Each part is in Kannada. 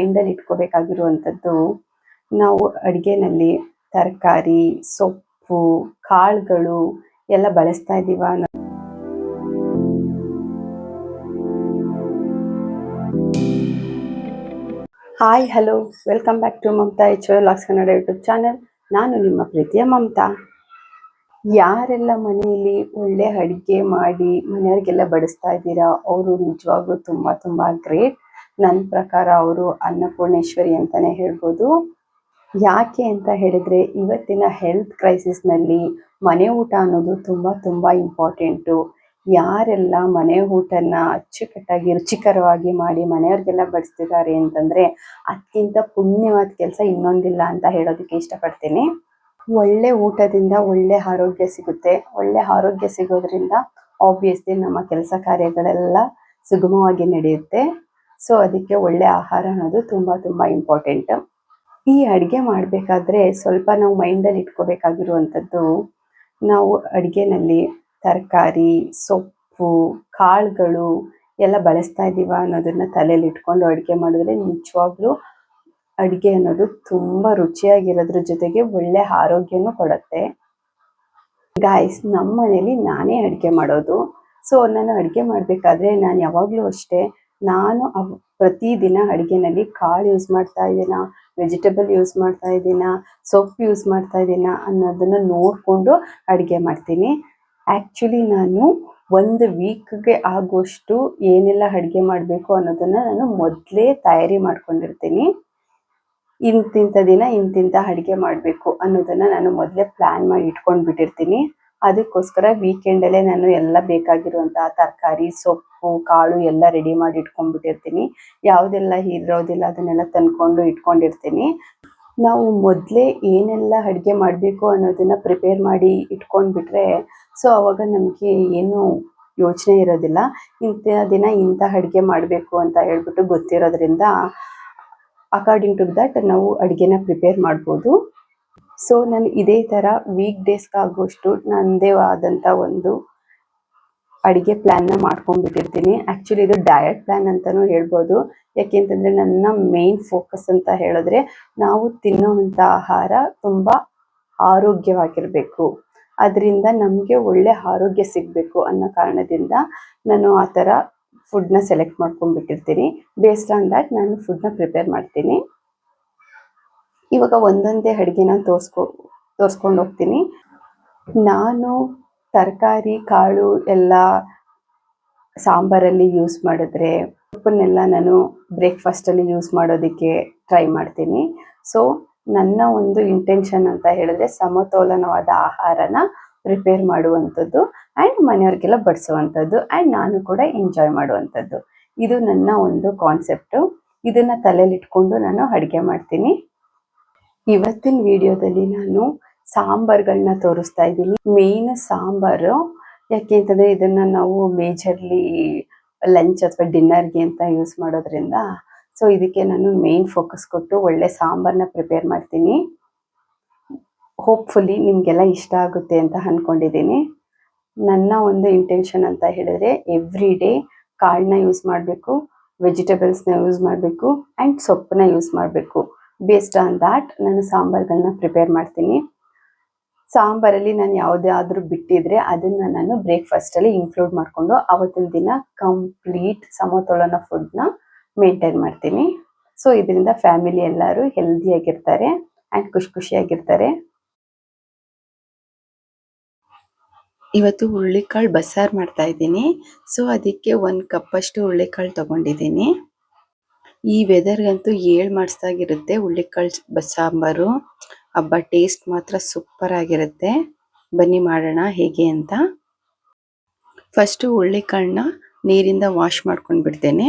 ಮೈಂಡಲ್ಲಿ ಇಟ್ಕೋಬೇಕಾಗಿರುವಂಥದ್ದು, ನಾವು ಅಡುಗೆನಲ್ಲಿ ತರಕಾರಿ, ಸೊಪ್ಪು, ಕಾಳುಗಳು ಎಲ್ಲ ಬಳಸ್ತಾ ಇದ್ದೀವ ಅನ್ನೋ. Hi hello, welcome back to Mamata HY Kannada YouTube channel. ನಾನು ನಿಮ್ಮ ಪ್ರೀತಿಯ ಮಮತಾ. ಯಾರೆಲ್ಲ ಮನೆಯಲ್ಲಿ ಒಳ್ಳೆ ಅಡುಗೆ ಮಾಡಿ ಮನೆಯವ್ರಿಗೆಲ್ಲ ಬಡಿಸ್ತಾ ಇದ್ದೀರಾ ಅವರು ನಿಜವಾಗ್ಲೂ ತುಂಬ ಗ್ರೇಟ್. ನನ್ನ ಪ್ರಕಾರ ಅವರು ಅನ್ನಪೂರ್ಣೇಶ್ವರಿ ಅಂತಲೇ ಹೇಳ್ಬೋದು. ಯಾಕೆ ಅಂತ ಹೇಳಿದರೆ, ಇವತ್ತಿನ ಹೆಲ್ತ್ ಕ್ರೈಸಿಸ್ನಲ್ಲಿ ಮನೆ ಊಟ ಅನ್ನೋದು ತುಂಬ ಇಂಪಾರ್ಟೆಂಟು. ಯಾರೆಲ್ಲ ಮನೆ ಊಟನ ಅಚ್ಚುಕಟ್ಟಾಗಿ ರುಚಿಕರವಾಗಿ ಮಾಡಿ ಮನೆಯವ್ರಿಗೆಲ್ಲ ಬಡಿಸ್ತಿದ್ದಾರೆ ಅಂತಂದರೆ ಅದಕ್ಕಿಂತ ಪುಣ್ಯವಾದ ಕೆಲಸ ಇನ್ನೊಂದಿಲ್ಲ ಅಂತ ಹೇಳೋದಕ್ಕೆ ಇಷ್ಟಪಡ್ತೀನಿ. ಒಳ್ಳೆ ಊಟದಿಂದ ಒಳ್ಳೆ ಆರೋಗ್ಯ ಸಿಗುತ್ತೆ. ಒಳ್ಳೆ ಆರೋಗ್ಯ ಸಿಗೋದ್ರಿಂದ ಆಬ್ವಿಯಸ್ಲಿ ನಮ್ಮ ಕೆಲಸ ಕಾರ್ಯಗಳೆಲ್ಲ ಸುಗಮವಾಗಿ ನಡೆಯುತ್ತೆ. ಸೊ ಅದಕ್ಕೆ ಒಳ್ಳೆ ಆಹಾರ ಅನ್ನೋದು ತುಂಬ ಇಂಪಾರ್ಟೆಂಟ್. ಈ ಅಡುಗೆ ಮಾಡಬೇಕಾದ್ರೆ ಸ್ವಲ್ಪ ನಾವು ಮೈಂಡಲ್ಲಿ ಇಟ್ಕೋಬೇಕಾಗಿರುವಂಥದ್ದು, ನಾವು ಅಡುಗೆನಲ್ಲಿ ತರಕಾರಿ, ಸೊಪ್ಪು, ಕಾಳುಗಳು ಎಲ್ಲ ಬಳಸ್ತಾ ಇದ್ದೀವ ಅನ್ನೋದನ್ನು ತಲೆಯಲ್ಲಿ ಇಟ್ಕೊಂಡು ಅಡುಗೆ ಮಾಡಿದ್ರೆ ನಿಜವಾಗ್ಲೂ ಅಡುಗೆ ಅನ್ನೋದು ತುಂಬ ರುಚಿಯಾಗಿರೋದ್ರ ಜೊತೆಗೆ ಒಳ್ಳೆ ಆರೋಗ್ಯನೂ ಕೊಡುತ್ತೆ. ಗಾಯ್ಸ್, ನಮ್ಮ ಮನೇಲಿ ನಾನೇ ಅಡುಗೆ ಮಾಡೋದು. ಸೊ ನಾನು ಅಡುಗೆ ಮಾಡಬೇಕಾದ್ರೆ ನಾನು ಯಾವಾಗಲೂ ಅಷ್ಟೇ, ನಾನು ಪ್ರತಿದಿನ ಅಡುಗೆನಲ್ಲಿ ಕಾಳು ಯೂಸ್ ಮಾಡ್ತಾ ಇದ್ದೀನ, ವೆಜಿಟೇಬಲ್ ಯೂಸ್ ಮಾಡ್ತಾ ಇದ್ದೀನ, ಸೊಪ್ಪು ಯೂಸ್ ಮಾಡ್ತಾ ಇದ್ದೀನ ಅನ್ನೋದನ್ನು ನೋಡಿಕೊಂಡು ಅಡುಗೆ ಮಾಡ್ತೀನಿ. ಆ್ಯಕ್ಚುಲಿ ನಾನು ಒಂದು ವೀಕ್ಗೆ ಆಗುವಷ್ಟು ಏನೆಲ್ಲ ಅಡುಗೆ ಮಾಡಬೇಕು ಅನ್ನೋದನ್ನು ನಾನು ಮೊದಲೇ ತಯಾರಿ ಮಾಡ್ಕೊಂಡಿರ್ತೀನಿ. ಇಂತಿಂಥ ದಿನ ಇಂತಿಂಥ ಅಡುಗೆ ಮಾಡಬೇಕು ಅನ್ನೋದನ್ನು ನಾನು ಮೊದಲೇ ಪ್ಲ್ಯಾನ್ ಮಾಡಿ ಇಟ್ಕೊಂಡು ಬಿಟ್ಟಿರ್ತೀನಿ. ಅದಕ್ಕೋಸ್ಕರ ವೀಕೆಂಡಲ್ಲೇ ನಾನು ಎಲ್ಲ ಬೇಕಾಗಿರುವಂಥ ತರಕಾರಿ, ಸೊಪ್ಪು, ಕಾಳು ಎಲ್ಲ ರೆಡಿ ಮಾಡಿ ಇಟ್ಕೊಂಡ್ಬಿಟ್ಟಿರ್ತೀನಿ. ಯಾವುದೆಲ್ಲ ಇರೋದಿಲ್ಲ ಅದನ್ನೆಲ್ಲ ತಂದ್ಕೊಂಡು ಇಟ್ಕೊಂಡಿರ್ತೀನಿ. ನಾವು ಮೊದಲೇ ಏನೆಲ್ಲ ಅಡುಗೆ ಮಾಡಬೇಕು ಅನ್ನೋದನ್ನು ಪ್ರಿಪೇರ್ ಮಾಡಿ ಇಟ್ಕೊಂಡ್ಬಿಟ್ರೆ ಸೊ ಆವಾಗ ನಮಗೆ ಏನು ಯೋಚನೆ ಇರೋದಿಲ್ಲ. ಇಂಥ ದಿನ ಇಂಥ ಅಡುಗೆ ಮಾಡಬೇಕು ಅಂತ ಹೇಳ್ಬಿಟ್ಟು ಗೊತ್ತಿರೋದ್ರಿಂದ ಅಕಾರ್ಡಿಂಗ್ ಟು ದಟ್ ನಾವು ಅಡುಗೆನ ಪ್ರಿಪೇರ್ ಮಾಡ್ಬೋದು. ಸೊ ನಾನು ಇದೇ ಥರ ವೀಕ್ ಡೇಸ್ಗಾಗುವಷ್ಟು ನನ್ನದೇ ಆದಂಥ ಒಂದು ಅಡುಗೆ ಪ್ಲ್ಯಾನ್ನ ಮಾಡ್ಕೊಂಡ್ಬಿಟ್ಟಿರ್ತೀನಿ. ಆ್ಯಕ್ಚುಲಿ ಇದು ಡಯಟ್ ಪ್ಲ್ಯಾನ್ ಅಂತಲೂ ಹೇಳ್ಬೋದು. ಯಾಕೆಂತಂದರೆ ನನ್ನ ಮೇನ್ ಫೋಕಸ್ ಅಂತ ಹೇಳಿದ್ರೆ ನಾವು ತಿನ್ನೋವಂಥ ಆಹಾರ ತುಂಬ ಆರೋಗ್ಯವಾಗಿರಬೇಕು, ಅದರಿಂದ ನಮಗೆ ಒಳ್ಳೆ ಆರೋಗ್ಯ ಸಿಗಬೇಕು ಅನ್ನೋ ಕಾರಣದಿಂದ ನಾನು ಆ ಥರ ಫುಡ್ನ ಸೆಲೆಕ್ಟ್ ಮಾಡ್ಕೊಂಡ್ಬಿಟ್ಟಿರ್ತೀನಿ. ಬೇಸ್ಡ್ ಆನ್ ದ್ಯಾಟ್ ನಾನು ಫುಡ್ನ ಪ್ರಿಪೇರ್ ಮಾಡ್ತೀನಿ. ಇವಾಗ ಒಂದೊಂದೇ ಅಡುಗೆನ ತೋರಿಸ್ಕೊಂಡು ಹೋಗ್ತೀನಿ. ನಾನು ತರಕಾರಿ, ಕಾಳು ಎಲ್ಲ ಸಾಂಬಾರಲ್ಲಿ ಯೂಸ್ ಮಾಡಿದ್ರೆ ಸೊಪ್ಪನ್ನೆಲ್ಲ ನಾನು ಬ್ರೇಕ್ಫಾಸ್ಟಲ್ಲಿ ಯೂಸ್ ಮಾಡೋದಕ್ಕೆ ಟ್ರೈ ಮಾಡ್ತೀನಿ. ಸೊ ನನ್ನ ಒಂದು ಇಂಟೆನ್ಷನ್ ಅಂತ ಹೇಳಿದ್ರೆ ಸಮತೋಲನವಾದ ಆಹಾರನ ಪ್ರಿಪೇರ್ ಮಾಡುವಂಥದ್ದು ಆ್ಯಂಡ್ ಮನೆಯವ್ರಿಗೆಲ್ಲ ಬಡಿಸುವಂಥದ್ದು ಆ್ಯಂಡ್ ನಾನು ಕೂಡ ಎಂಜಾಯ್ ಮಾಡುವಂಥದ್ದು. ಇದು ನನ್ನ ಒಂದು ಕಾನ್ಸೆಪ್ಟು. ಇದನ್ನು ತಲೆಯಲ್ಲಿ ಇಟ್ಕೊಂಡು ನಾನು ಅಡುಗೆ ಮಾಡ್ತೀನಿ. ಇವತ್ತಿನ ವಿಡಿಯೋದಲ್ಲಿ ನಾನು ಸಾಂಬಾರುಗಳನ್ನ ತೋರಿಸ್ತಾ ಇದ್ದೀನಿ. ಮೇಯ್ನ್ ಸಾಂಬಾರು. ಯಾಕೆಂತಂದರೆ ಇದನ್ನು ನಾವು ಮೇಜರ್ಲಿ ಲಂಚ್ ಅಥವಾ ಡಿನ್ನರ್ಗೆ ಅಂತ ಯೂಸ್ ಮಾಡೋದ್ರಿಂದ ಸೊ ಇದಕ್ಕೆ ನಾನು ಮೇಯ್ನ್ ಫೋಕಸ್ ಕೊಟ್ಟು ಒಳ್ಳೆ ಸಾಂಬಾರನ್ನ ಪ್ರಿಪೇರ್ ಮಾಡ್ತೀನಿ. ಹೋಪ್ಫುಲಿ ನಿಮಗೆಲ್ಲ ಇಷ್ಟ ಆಗುತ್ತೆ ಅಂತ ಅಂದ್ಕೊಂಡಿದ್ದೀನಿ. ನನ್ನ ಒಂದು ಇಂಟೆನ್ಷನ್ ಅಂತ ಹೇಳಿದ್ರೆ ಎವ್ರಿ ಡೇ ಕಾಳನ್ನ ಯೂಸ್ ಮಾಡಬೇಕು, ವೆಜಿಟೇಬಲ್ಸ್ನ ಯೂಸ್ ಮಾಡಬೇಕು ಆ್ಯಂಡ್ ಸೊಪ್ಪನ್ನ ಯೂಸ್ ಮಾಡಬೇಕು. ಬೇಸ್ಡ್ ಆನ್ ದ್ಯಾಟ್ ನಾನು ಸಾಂಬಾರುಗಳನ್ನ ಪ್ರಿಪೇರ್ ಮಾಡ್ತೀನಿ. ಸಾಂಬಾರಲ್ಲಿ ನಾನು ಯಾವುದಾದ್ರೂ ಬಿಟ್ಟಿದ್ರೆ ಅದನ್ನು ನಾನು ಬ್ರೇಕ್ಫಾಸ್ಟಲ್ಲಿ ಇನ್ಕ್ಲೂಡ್ ಮಾಡಿಕೊಂಡು ಆವತ್ತಿನ ದಿನ ಕಂಪ್ಲೀಟ್ ಸಮತೋಲನ ಫುಡ್ನ ಮೇಂಟೈನ್ ಮಾಡ್ತೀನಿ. ಸೊ ಇದರಿಂದ ಫ್ಯಾಮಿಲಿ ಎಲ್ಲರೂ ಹೆಲ್ದಿಯಾಗಿರ್ತಾರೆ ಆ್ಯಂಡ್ ಖುಷಿಯಾಗಿರ್ತಾರೆ. ಇವತ್ತು ಹುರುಳಿಕಾಳು ಬಸ್ಸಾರು ಮಾಡ್ತಾ ಇದ್ದೀನಿ. ಸೊ ಅದಕ್ಕೆ 1 ಕಪ್ಪಷ್ಟು ಹುರುಳಿಕಾಳು ತೊಗೊಂಡಿದ್ದೀನಿ. ಈ ವೆದರ್ಗಂತೂ ಮಾಡಿಸ್ದಾಗಿರುತ್ತೆ ಹುರುಳಿಕಾಳು ಬಸ್ಸಾಂಬಾರು. ಹಬ್ಬ ಟೇಸ್ಟ್ ಮಾತ್ರ ಸೂಪರ್ ಆಗಿರುತ್ತೆ. ಬನ್ನಿ ಮಾಡೋಣ ಹೇಗೆ ಅಂತ. ಫಸ್ಟು ಹುರುಳಿಕಾಳನ್ನ ನೀರಿಂದ ವಾಶ್ ಮಾಡ್ಕೊಂಡು ಬಿಡ್ತೇನೆ.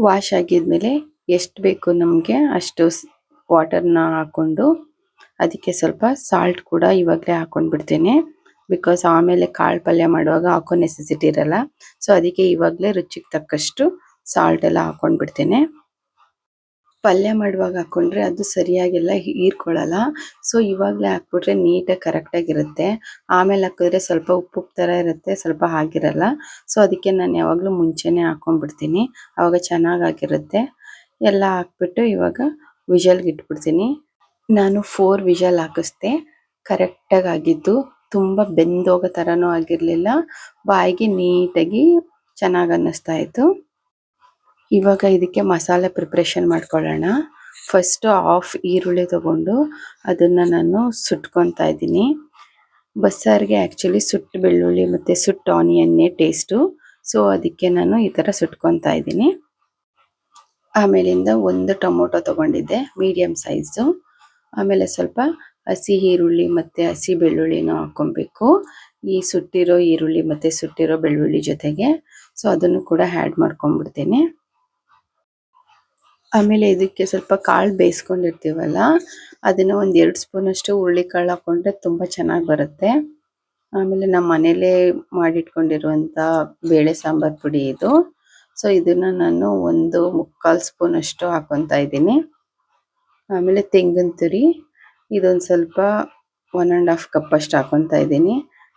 ವಾಶ್ ಆಗಿದ್ಮೇಲೆ ಎಷ್ಟು ಬೇಕು ನಮಗೆ ಅಷ್ಟು ವಾಟರ್ನ ಹಾಕ್ಕೊಂಡು ಅದಕ್ಕೆ ಸ್ವಲ್ಪ ಸಾಲ್ಟ್ ಕೂಡ ಇವಾಗಲೇ ಹಾಕ್ಕೊಂಡು ಬಿಡ್ತೇನೆ. ಬಿಕಾಸ್ ಆಮೇಲೆ ಕಾಳು ಪಲ್ಯ ಮಾಡುವಾಗ ಹಾಕೋ ನೆಸೆಸಿಟಿ ಇರಲ್ಲ. ಸೊ ಅದಕ್ಕೆ ಇವಾಗಲೇ ರುಚಿಗೆ ತಕ್ಕಷ್ಟು ಸಾಲ್ಟ್ ಎಲ್ಲ ಹಾಕ್ಕೊಂಡು ಬಿಡ್ತೇನೆ. ಪಲ್ಯ ಮಾಡುವಾಗ ಹಾಕ್ಕೊಂಡ್ರೆ ಅದು ಸರಿಯಾಗೆಲ್ಲ ಹೀರ್ಕೊಳ್ಳಲ್ಲ. ಸೊ ಇವಾಗಲೇ ಹಾಕ್ಬಿಟ್ರೆ ನೀಟಾಗಿ ಕರೆಕ್ಟಾಗಿರುತ್ತೆ. ಆಮೇಲೆ ಹಾಕಿದ್ರೆ ಸ್ವಲ್ಪ ಉಪ್ಪು ಥರ ಇರುತ್ತೆ, ಸ್ವಲ್ಪ ಆಗಿರಲ್ಲ. ಸೊ ಅದಕ್ಕೆ ನಾನು ಯಾವಾಗಲೂ ಮುಂಚೆನೇ ಹಾಕ್ಕೊಂಡ್ಬಿಡ್ತೀನಿ, ಆವಾಗ ಚೆನ್ನಾಗಾಗಿರುತ್ತೆ. ಎಲ್ಲ ಹಾಕ್ಬಿಟ್ಟು ಇವಾಗ ವಿಷಲ್ಗೆ ಇಟ್ಬಿಡ್ತೀನಿ. ನಾನು 4 ವಿಷಲ್ ಹಾಕಿಸ್ದೆ, ಕರೆಕ್ಟಾಗಿ ಆಗಿದ್ದು. ತುಂಬ ಬೆಂದೋಗೋ ಥರನೂ ಆಗಿರಲಿಲ್ಲ, ಬಾಯಿಗೆ ನೀಟಾಗಿ ಚೆನ್ನಾಗಿ ಅನ್ನಿಸ್ತಾ ಇತ್ತು. ಇವಾಗ ಇದಕ್ಕೆ ಮಸಾಲೆ ಪ್ರಿಪ್ರೇಷನ್ ಮಾಡ್ಕೊಳ್ಳೋಣ. ಫಸ್ಟು ಹಾಫ್ ಈರುಳ್ಳಿ ತಗೊಂಡು ಅದನ್ನು ನಾನು ಸುಟ್ಕೊತಾ ಇದ್ದೀನಿ. ಬಸ್ಸಾರಿಗೆ ಆ್ಯಕ್ಚುಲಿ ಸುಟ್ಟು ಬೆಳ್ಳುಳ್ಳಿ ಮತ್ತು ಸುಟ್ಟು ಆನಿಯನ್ನೇ ಟೇಸ್ಟು. ಸೊ ಅದಕ್ಕೆ ನಾನು ಈ ಥರ ಸುಟ್ಕೊತಾ ಇದ್ದೀನಿ. ಆಮೇಲಿಂದ ಒಂದು ಟೊಮೊಟೊ ತೊಗೊಂಡಿದ್ದೆ, ಮೀಡಿಯಮ್ ಸೈಜು. ಆಮೇಲೆ ಸ್ವಲ್ಪ ಹಸಿ ಈರುಳ್ಳಿ ಮತ್ತು ಹಸಿ ಬೆಳ್ಳುಳ್ಳಿನೂ ಹಾಕ್ಕೊಬೇಕು ಈ ಸುಟ್ಟಿರೋ ಈರುಳ್ಳಿ ಮತ್ತು ಸುಟ್ಟಿರೋ ಬೆಳ್ಳುಳ್ಳಿ ಜೊತೆಗೆ. ಸೊ ಅದನ್ನು ಕೂಡ ಆ್ಯಡ್ ಮಾಡ್ಕೊಂಡ್ಬಿಡ್ತೀನಿ. ಆಮೇಲೆ ಇದಕ್ಕೆ ಸ್ವಲ್ಪ ಕಾಳು ಬೇಯಿಸ್ಕೊಂಡಿರ್ತೀವಲ್ಲ, ಅದನ್ನು ಒಂದು 2 ಸ್ಪೂನಷ್ಟು ಹುರುಳಿಕಾಳು ಹಾಕ್ಕೊಂಡ್ರೆ ತುಂಬ ಚೆನ್ನಾಗಿ ಬರುತ್ತೆ. ಆಮೇಲೆ ನಮ್ಮ ಮನೇಲೇ ಮಾಡಿಟ್ಕೊಂಡಿರುವಂಥ ಬೇಳೆ ಸಾಂಬಾರು ಪುಡಿ ಇದು. ಸೊ ಇದನ್ನು ನಾನು 1/4 ಸ್ಪೂನಷ್ಟು ಹಾಕ್ಕೊತಾ ಇದ್ದೀನಿ. ಆಮೇಲೆ ತೆಂಗಿನ ತುರಿ ಇದೊಂದು ಸ್ವಲ್ಪ 1.5 ಕಪ್ ಅಷ್ಟು ಹಾಕ್ಕೊತಾ ಇದ್ದೀನಿ.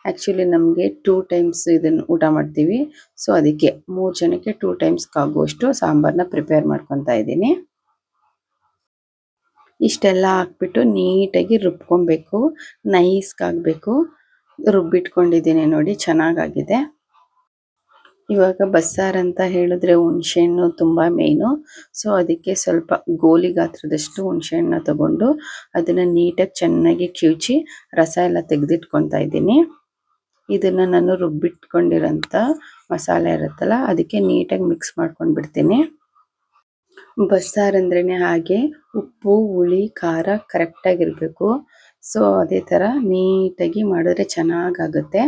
ಆ್ಯಕ್ಚುಲಿ ನಮಗೆ 2 ಟೈಮ್ಸ್ ಇದನ್ನು ಊಟ ಮಾಡ್ತೀವಿ. ಸೊ ಅದಕ್ಕೆ 3 ಜನಕ್ಕೆ 2 ಟೈಮ್ಸ್ ಆಗುವಷ್ಟು ಸಾಂಬಾರನ್ನ ಪ್ರಿಪೇರ್ ಮಾಡ್ಕೊತಾ ಇದ್ದೀನಿ. ಇಷ್ಟೆಲ್ಲ ಹಾಕ್ಬಿಟ್ಟು ನೀಟಾಗಿ ರುಬ್ಕೊಬೇಕು, ನೈಸ್ಗಾಗಬೇಕು. ರುಬ್ಬಿಟ್ಕೊಂಡಿದ್ದೀನಿ ನೋಡಿ, ಚೆನ್ನಾಗಾಗಿದೆ. ಇವಾಗ ಬಸ್ಸಾರು ಅಂತ ಹೇಳಿದ್ರೆ ಹುಣಸೆಹಣ್ಣು ತುಂಬ ಮೇಯ್ನು. ಸೊ ಅದಕ್ಕೆ ಸ್ವಲ್ಪ ಗೋಲಿ ಗಾತ್ರದಷ್ಟು ಹುಣಸೆಹಣ್ಣು ತಗೊಂಡು ಅದನ್ನು ನೀಟಾಗಿ ಚೆನ್ನಾಗಿ ಕಿವುಚಿ ರಸ ಎಲ್ಲ ತೆಗೆದಿಟ್ಕೊತಾ ಇದ್ದೀನಿ. ಇದನ್ನು ನಾನು ರುಬ್ಬಿಟ್ಕೊಂಡಿರೋಂಥ ಮಸಾಲೆ ಇರುತ್ತಲ್ಲ, ಅದಕ್ಕೆ ನೀಟಾಗಿ ಮಿಕ್ಸ್ ಮಾಡ್ಕೊಂಡು ಬಿಡ್ತೀನಿ. ಬಸ್ಸಾರು ಅಂದ್ರೇ ಹಾಗೆ ಉಪ್ಪು ಹುಳಿ ಖಾರ ಕರೆಕ್ಟಾಗಿರಬೇಕು. ಸೊ ಅದೇ ಥರ ನೀಟಾಗಿ ಮಾಡಿದ್ರೆ ಚೆನ್ನಾಗಾಗುತ್ತೆ.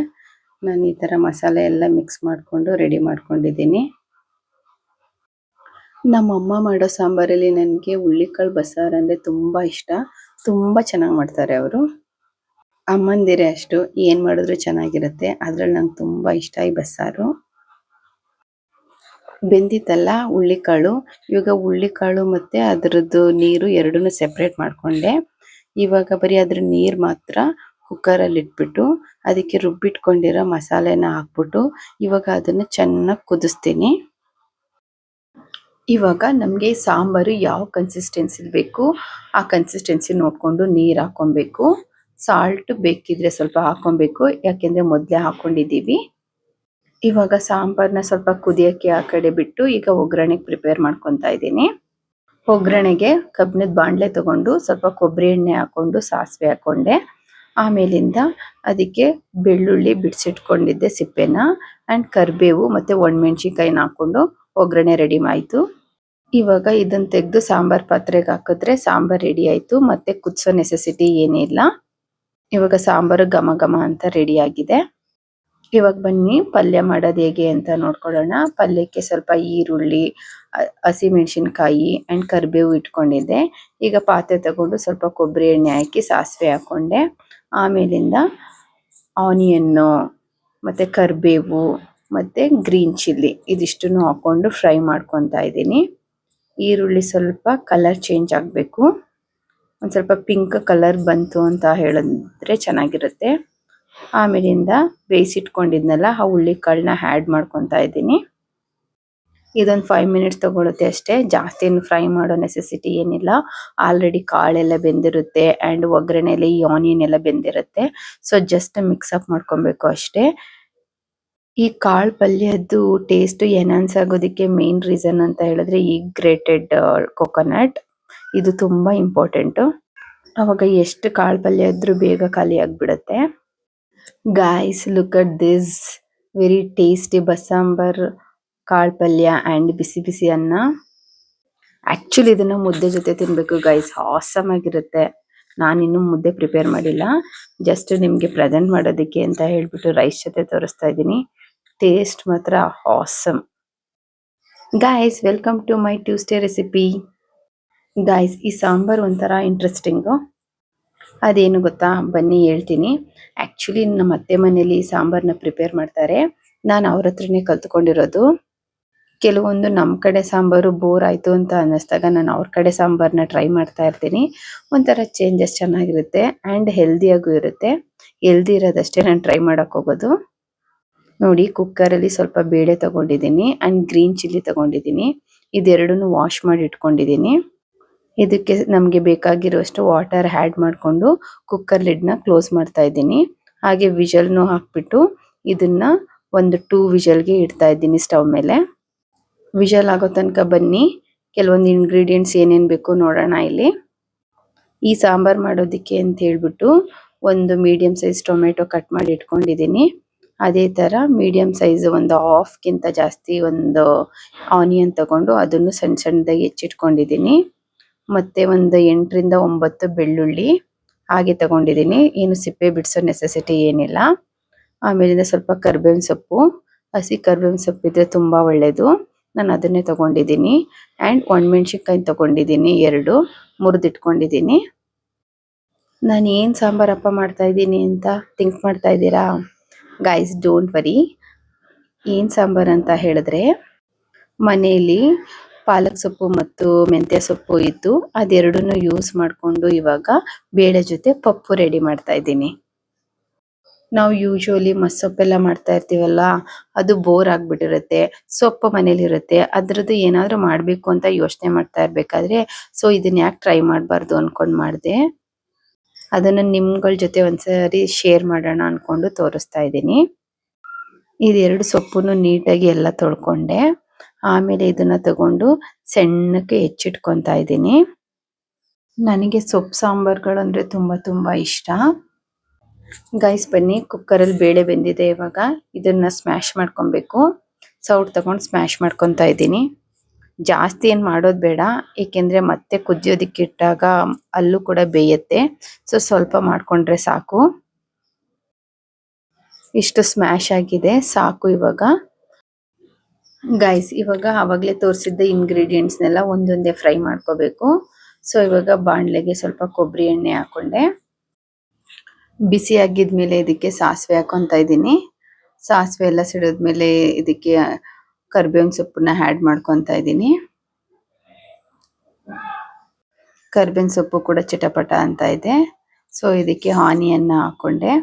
ನಾನು ಈ ಥರ ಮಸಾಲೆ ಎಲ್ಲ ಮಿಕ್ಸ್ ಮಾಡಿಕೊಂಡು ರೆಡಿ ಮಾಡ್ಕೊಂಡಿದ್ದೀನಿ. ನಮ್ಮಮ್ಮ ಮಾಡೋ ಸಾಂಬಾರಲ್ಲಿ ನನಗೆ ಹುಳ್ಳಿಕಾಳು ಬಸ್ಸಾರು ಅಂದರೆ ತುಂಬ ಇಷ್ಟ. ತುಂಬ ಚೆನ್ನಾಗಿ ಮಾಡ್ತಾರೆ ಅವರು. ಅಮ್ಮಂದಿರೇ ಅಷ್ಟು, ಏನು ಮಾಡಿದ್ರು ಚೆನ್ನಾಗಿರುತ್ತೆ. ಅದ್ರಲ್ಲಿ ನಂಗೆ ತುಂಬ ಇಷ್ಟ ಈ ಬಸ್ಸಾರು. ಬೆಂದಿತ್ತಲ್ಲ ಹುಳ್ಳಿಕಾಳು, ಇವಾಗ ಹುಳ್ಳಿಕಾಳು ಮತ್ತು ಅದರದ್ದು ನೀರು ಎರಡನ್ನೂ ಸೆಪ್ರೇಟ್ ಮಾಡಿಕೊಂಡೆ. ಇವಾಗ ಬರೀ ಅದ್ರ ನೀರು ಮಾತ್ರ ಕುಕ್ಕರಲ್ಲಿ ಇಟ್ಬಿಟ್ಟು ಅದಕ್ಕೆ ರುಬ್ಬಿಟ್ಕೊಂಡಿರೋ ಮಸಾಲೆನ ಹಾಕ್ಬಿಟ್ಟು ಇವಾಗ ಅದನ್ನು ಚೆನ್ನಾಗಿ ಕುದಿಸ್ತೀನಿ. ಇವಾಗ ನಮಗೆ ಸಾಂಬಾರು ಯಾವ ಕನ್ಸಿಸ್ಟೆನ್ಸಿಲಿ ಬೇಕು ಆ ಕನ್ಸಿಸ್ಟೆನ್ಸಿ ನೋಡಿಕೊಂಡು ನೀರು ಹಾಕ್ಕೊಬೇಕು. ಸಾಲ್ಟ್ ಬೇಕಿದ್ರೆ ಸ್ವಲ್ಪ ಹಾಕ್ಕೊಬೇಕು, ಯಾಕೆಂದರೆ ಮೊದಲೇ ಹಾಕ್ಕೊಂಡಿದ್ದೀವಿ. ಇವಾಗ ಸಾಂಬಾರನ್ನ ಸ್ವಲ್ಪ ಕುದಿಯೋಕ್ಕೆ ಆ ಕಡೆ ಬಿಟ್ಟು ಈಗ ಒಗ್ಗರಣೆಗೆ ಪ್ರಿಪೇರ್ ಮಾಡ್ಕೊತಾ ಇದ್ದೀನಿ. ಒಗ್ಗರಣೆಗೆ ಕಬ್ಬಿಣದ ಬಾಣಲೆ ತಗೊಂಡು ಸ್ವಲ್ಪ ಕೊಬ್ಬರಿ ಎಣ್ಣೆ ಹಾಕ್ಕೊಂಡು ಸಾಸಿವೆ ಹಾಕ್ಕೊಂಡೆ. ಆಮೇಲಿಂದ ಅದಕ್ಕೆ ಬೆಳ್ಳುಳ್ಳಿ ಬಿಡಿಸಿಟ್ಕೊಂಡಿದ್ದೆ ಸಿಪ್ಪೆನ ಆ್ಯಂಡ್ ಕರಿಬೇವು ಮತ್ತು ಒಣಮೆಣ್ಸಿನ್ಕಾಯಿನ ಹಾಕ್ಕೊಂಡು ಒಗ್ಗರಣೆ ರೆಡಿ ಆಯಿತು. ಇವಾಗ ಇದನ್ನು ತೆಗೆದು ಸಾಂಬಾರು ಪಾತ್ರೆಗೆ ಹಾಕಿದ್ರೆ ಸಾಂಬಾರು ರೆಡಿ ಆಯಿತು, ಮತ್ತು ಕುದಿಸೋ ನೆಸೆಸಿಟಿ ಏನಿಲ್ಲ. ಇವಾಗ ಸಾಂಬಾರು ಘಮ ಘಮ ಅಂತ ರೆಡಿಯಾಗಿದೆ. ಇವಾಗ ಬನ್ನಿ ಪಲ್ಯ ಮಾಡೋದು ಹೇಗೆ ಅಂತ ನೋಡ್ಕೊಳ್ಳೋಣ. ಪಲ್ಯಕ್ಕೆ ಸ್ವಲ್ಪ ಈರುಳ್ಳಿ, ಹಸಿಮೆಣಸಿನ್ಕಾಯಿ ಆ್ಯಂಡ್ ಕರಿಬೇವು ಇಟ್ಕೊಂಡಿದ್ದೆ. ಈಗ ಪಾತ್ರೆ ತಗೊಂಡು ಸ್ವಲ್ಪ ಕೊಬ್ಬರಿ ಎಣ್ಣೆ ಹಾಕಿ ಸಾಸಿವೆ ಹಾಕ್ಕೊಂಡೆ. ಆಮೇಲಿಂದ ಆನಿಯನ್ನು ಮತ್ತು ಕರಿಬೇವು ಮತ್ತು ಗ್ರೀನ್ ಚಿಲ್ಲಿ ಇದಿಷ್ಟನ್ನು ಹಾಕ್ಕೊಂಡು ಫ್ರೈ ಮಾಡ್ಕೊತಾ ಇದ್ದೀನಿ. ಈರುಳ್ಳಿ ಸ್ವಲ್ಪ ಕಲರ್ ಚೇಂಜ್ ಆಗಬೇಕು, ಒಂದು ಸ್ವಲ್ಪ ಪಿಂಕ್ ಕಲರ್ ಬಂತು ಅಂತ ಹೇಳಿದ್ರೆ ಚೆನ್ನಾಗಿರುತ್ತೆ. ಆಮೇಲಿಂದ ಬೇಯಿಸಿಟ್ಕೊಂಡಿದ್ನಲ್ಲ ಆ ಹುಳ್ಳಿಕಾಳನ್ನ ಆ್ಯಡ್ ಮಾಡ್ಕೊತಾ ಇದ್ದೀನಿ. ಇದೊಂದು 5 ಮಿನಿಟ್ಸ್ ತೊಗೊಳುತ್ತೆ ಅಷ್ಟೇ, ಜಾಸ್ತಿ ಫ್ರೈ ಮಾಡೋ ನೆಸೆಸಿಟಿ ಏನಿಲ್ಲ. ಆಲ್ರೆಡಿ ಕಾಳೆಲ್ಲ ಬೆಂದಿರುತ್ತೆ ಆ್ಯಂಡ್ ಒಗ್ಗರಣೆಯಲ್ಲಿ ಈ ಆನಿಯನ್ ಎಲ್ಲ ಬೆಂದಿರುತ್ತೆ. ಸೊ ಜಸ್ಟ್ ಮಿಕ್ಸಪ್ ಮಾಡ್ಕೊಬೇಕು ಅಷ್ಟೇ. ಈ ಕಾಳು ಪಲ್ಯದ್ದು ಟೇಸ್ಟ್ ಎನ್ಹಾನ್ಸ್ ಆಗೋದಕ್ಕೆ ಮೇನ್ ರೀಸನ್ ಅಂತ ಹೇಳಿದ್ರೆ ಈ ಗ್ರೇಟೆಡ್ ಕೊಕೊನಟ್, ಇದು ತುಂಬ ಇಂಪಾರ್ಟೆಂಟು. ಆವಾಗ ಎಷ್ಟು ಕಾಳು ಪಲ್ಯ ಇದ್ರೂ ಬೇಗ ಖಾಲಿ ಆಗಿಬಿಡುತ್ತೆ. Guys, look at this very tasty ಬಸ್ಸಾಂಬಾರ್, ಕಾಳು ಪಲ್ಯ ಆ್ಯಂಡ್ ಬಿಸಿ ಬಿಸಿ ಅನ್ನ. ಆ್ಯಕ್ಚುಲಿ ಇದನ್ನು ಮುದ್ದೆ ಜೊತೆ ತಿನ್ನಬೇಕು ಗೈಸ್, ಆಸಮ್ ಆಗಿರುತ್ತೆ. ನಾನಿನ್ನೂ ಮುದ್ದೆ ಪ್ರಿಪೇರ್ ಮಾಡಿಲ್ಲ, ಜಸ್ಟ್ ನಿಮಗೆ ಪ್ರೆಸೆಂಟ್ ಮಾಡೋದಕ್ಕೆ ಅಂತ ಹೇಳ್ಬಿಟ್ಟು ರೈಸ್ ಜೊತೆ ತೋರಿಸ್ತಾ ಇದ್ದೀನಿ. ಟೇಸ್ಟ್ ಮಾತ್ರ awesome. Guys, welcome to my Tuesday recipe. Guys, ಈ ಸಾಂಬಾರು ಒಂಥರ ಇಂಟ್ರೆಸ್ಟಿಂಗು. ಅದೇನು ಗೊತ್ತಾ, ಬನ್ನಿ ಹೇಳ್ತೀನಿ. ಆ್ಯಕ್ಚುಲಿ ನಮ್ಮ ಅತ್ತೆ ಮನೇಲಿ ಸಾಂಬಾರನ್ನ ಪ್ರಿಪೇರ್ ಮಾಡ್ತಾರೆ, ನಾನು ಅವ್ರ ಹತ್ರನೇ ಕಲ್ತ್ಕೊಂಡಿರೋದು. ಕೆಲವೊಂದು ನಮ್ಮ ಕಡೆ ಸಾಂಬಾರು ಬೋರ್ ಆಯಿತು ಅಂತ ಅನ್ನಿಸ್ದಾಗ ನಾನು ಅವ್ರ ಕಡೆ ಸಾಂಬಾರನ್ನ ಟ್ರೈ ಮಾಡ್ತಾ ಇರ್ತೀನಿ. ಒಂಥರ ಚೇಂಜಸ್ ಚೆನ್ನಾಗಿರುತ್ತೆ ಆ್ಯಂಡ್ ಹೆಲ್ದಿಯಾಗೂ ಇರುತ್ತೆ. ಹೆಲ್ದಿ ಇರೋದಷ್ಟೇ ನಾನು ಟ್ರೈ ಮಾಡೋಕ್ಕೆ ಹೋಗೋದು. ನೋಡಿ ಕುಕ್ಕರಲ್ಲಿ ಸ್ವಲ್ಪ ಬೇಳೆ ತಗೊಂಡಿದ್ದೀನಿ ಆ್ಯಂಡ್ ಗ್ರೀನ್ ಚಿಲ್ಲಿ ತಗೊಂಡಿದ್ದೀನಿ. ಇದೆರಡನ್ನೂ ವಾಶ್ ಮಾಡಿ ಇಟ್ಕೊಂಡಿದ್ದೀನಿ. ಇದಕ್ಕೆ ನಮಗೆ ಬೇಕಾಗಿರುವಷ್ಟು ವಾಟರ್ ಆ್ಯಡ್ ಮಾಡಿಕೊಂಡು ಕುಕ್ಕರ್ ಲಿಡ್ನ ಕ್ಲೋಸ್ ಮಾಡ್ತಾ ಇದ್ದೀನಿ. ಹಾಗೆ ವಿಷಲ್ನು ಹಾಕ್ಬಿಟ್ಟು ಇದನ್ನ ಒಂದು 2 ವಿಷಲ್ಗೆ ಇಡ್ತಾ ಇದ್ದೀನಿ ಸ್ಟವ್ ಮೇಲೆ. ವಿಷಲ್ ಆಗೋ ತನಕ ಬನ್ನಿ, ಕೆಲವೊಂದು ಇಂಗ್ರೀಡಿಯೆಂಟ್ಸ್ ಏನೇನು ಬೇಕು ನೋಡೋಣ ಇಲ್ಲಿ. ಈ ಸಾಂಬಾರು ಮಾಡೋದಕ್ಕೆ ಅಂತ ಹೇಳ್ಬಿಟ್ಟು ಒಂದು ಮೀಡಿಯಮ್ ಸೈಜ್ ಟೊಮೆಟೊ ಕಟ್ ಮಾಡಿ ಇಟ್ಕೊಂಡಿದ್ದೀನಿ. ಅದೇ ಥರ ಮೀಡಿಯಮ್ ಸೈಜ್ ಒಂದು ಹಾಫ್ಗಿಂತ ಜಾಸ್ತಿ ಒಂದು ಆನಿಯನ್ ತಗೊಂಡು ಅದನ್ನು ಸಣ್ಣ ಸಣ್ಣದಾಗಿ ಹೆಚ್ಚಿಟ್ಕೊಂಡಿದ್ದೀನಿ. ಮತ್ತು ಒಂದು 8ರಿಂದ 9 ಬೆಳ್ಳುಳ್ಳಿ ಹಾಗೆ ತಗೊಂಡಿದ್ದೀನಿ. ಏನು ಸಿಪ್ಪೆ ಬಿಡಿಸೋ ನೆಸೆಸಿಟಿ ಏನಿಲ್ಲ. ಆಮೇಲಿಂದ ಸ್ವಲ್ಪ ಕರಿಬೇವಿನ ಸೊಪ್ಪು, ಹಸಿ ಕರಿಬೇವಿನ ಸೊಪ್ಪಿದ್ರೆ ತುಂಬ ಒಳ್ಳೆಯದು. ನಾನು ಅದನ್ನೇ ತಗೊಂಡಿದ್ದೀನಿ. ಆ್ಯಂಡ್ ಒಣಮೆಣ್ಸಿನ್ಕಾಯಿ ತಗೊಂಡಿದ್ದೀನಿ 2 ಮುರಿದಿಟ್ಕೊಂಡಿದ್ದೀನಿ. ನಾನು ಏನು ಸಾಂಬಾರಪ್ಪ ಮಾಡ್ತಾ ಇದ್ದೀನಿ ಅಂತ ಥಿಂಕ್ ಮಾಡ್ತಾ ಇದ್ದೀರಾ? Guys don't worry. ಏನು ಸಾಂಬಾರು ಅಂತ ಹೇಳಿದ್ರೆ, ಮನೆಯಲ್ಲಿ ಪಾಲಕ್ ಸೊಪ್ಪು ಮತ್ತು ಮೆಂತ್ಯ ಸೊಪ್ಪು ಇದ್ದು ಅದೆರಡನ್ನೂ ಯೂಸ್ ಮಾಡಿಕೊಂಡು ಇವಾಗ ಬೇಳೆ ಜೊತೆ ಪಪ್ಪು ರೆಡಿ ಮಾಡ್ತಾ ಇದ್ದೀನಿ. ನಾವು ಯೂಶುವಲಿ ಮಸ್ಸೊಪ್ಪೆಲ್ಲ ಮಾಡ್ತಾ ಇರ್ತೀವಲ್ಲ, ಅದು ಬೋರ್ ಆಗಿಬಿಟ್ಟಿರುತ್ತೆ. ಸೊಪ್ಪು ಮನೇಲಿರುತ್ತೆ, ಅದರದ್ದು ಏನಾದರೂ ಮಾಡಬೇಕು ಅಂತ ಯೋಚನೆ ಮಾಡ್ತಾ ಇರಬೇಕಾದ್ರೆ ಸೊ ಇದನ್ನ ಯಾಕೆ ಟ್ರೈ ಮಾಡಬಾರ್ದು ಅಂದ್ಕೊಂಡು ಮಾಡಿದೆ. ಅದನ್ನು ನಿಮ್ಗಳ ಜೊತೆ ಒಂದ್ಸರಿ ಶೇರ್ ಮಾಡೋಣ ಅಂದ್ಕೊಂಡು ತೋರಿಸ್ತಾ ಇದ್ದೀನಿ. ಇದೆರಡು ಸೊಪ್ಪನ್ನು ನೀಟಾಗಿ ಎಲ್ಲ ತೊಳ್ಕೊಂಡೆ. ಆಮೇಲೆ ಇದನ್ನು ತಗೊಂಡು ಸಣ್ಣಕ್ಕೆ ಹೆಚ್ಚಿಟ್ಕೊತಾ ಇದ್ದೀನಿ. ನನಗೆ ಸೊಪ್ಪು ಸಾಂಬಾರುಗಳು ಅಂದರೆ ತುಂಬ ಇಷ್ಟ. ಗೈಸ್ ಬನ್ನಿ, ಕುಕ್ಕರಲ್ಲಿ ಬೇಳೆ ಬೆಂದಿದೆ. ಇವಾಗ ಇದನ್ನು ಸ್ಮ್ಯಾಶ್ ಮಾಡ್ಕೊಬೇಕು. ಸೌಟ್ ತಗೊಂಡು ಸ್ಮ್ಯಾಶ್ ಮಾಡ್ಕೊತಾ ಇದ್ದೀನಿ. ಜಾಸ್ತಿ ಏನು ಮಾಡೋದು ಬೇಡ, ಏಕೆಂದರೆ ಮತ್ತೆ ಕುದಿಯೋದಕ್ಕೆ ಇಟ್ಟಾಗ ಅಲ್ಲೂ ಕೂಡ ಬೇಯುತ್ತೆ. ಸೊ ಸ್ವಲ್ಪ ಮಾಡಿಕೊಂಡ್ರೆ ಸಾಕು. ಇಷ್ಟು ಸ್ಮ್ಯಾಶ್ ಆಗಿದೆ, ಸಾಕು ಇವಾಗ. ಗೈಸ್ ಇವಾಗ ಆವಾಗಲೇ ತೋರಿಸಿದ್ದ ಇಂಗ್ರೀಡಿಯೆಂಟ್ಸ್ನೆಲ್ಲ ಒಂದೊಂದೇ ಫ್ರೈ ಮಾಡ್ಕೋಬೇಕು. ಸೊ ಇವಾಗ ಬಾಣಲೆಗೆ ಸ್ವಲ್ಪ ಕೊಬ್ಬರಿ ಎಣ್ಣೆ ಹಾಕೊಂಡೆ. ಬಿಸಿ ಆಗಿದ್ಮೇಲೆ ಇದಕ್ಕೆ ಸಾಸಿವೆ ಹಾಕೊತಾ ಇದ್ದೀನಿ. ಸಾಸಿವೆ ಎಲ್ಲ ಸಿಡಿದ್ಮೇಲೆ ಇದಕ್ಕೆ ಕರಿಬೇವಿನ ಸೊಪ್ಪನ್ನ ಆ್ಯಡ್ ಮಾಡ್ಕೊತಾ ಇದ್ದೀನಿ. ಕರಿಬೇವಿನ ಸೊಪ್ಪು ಕೂಡ ಚಿಟಪಟ ಅಂತ ಇದೆ. ಸೊ ಇದಕ್ಕೆ ಆನಿಯನ್ನ ಹಾಕೊಂಡೆ.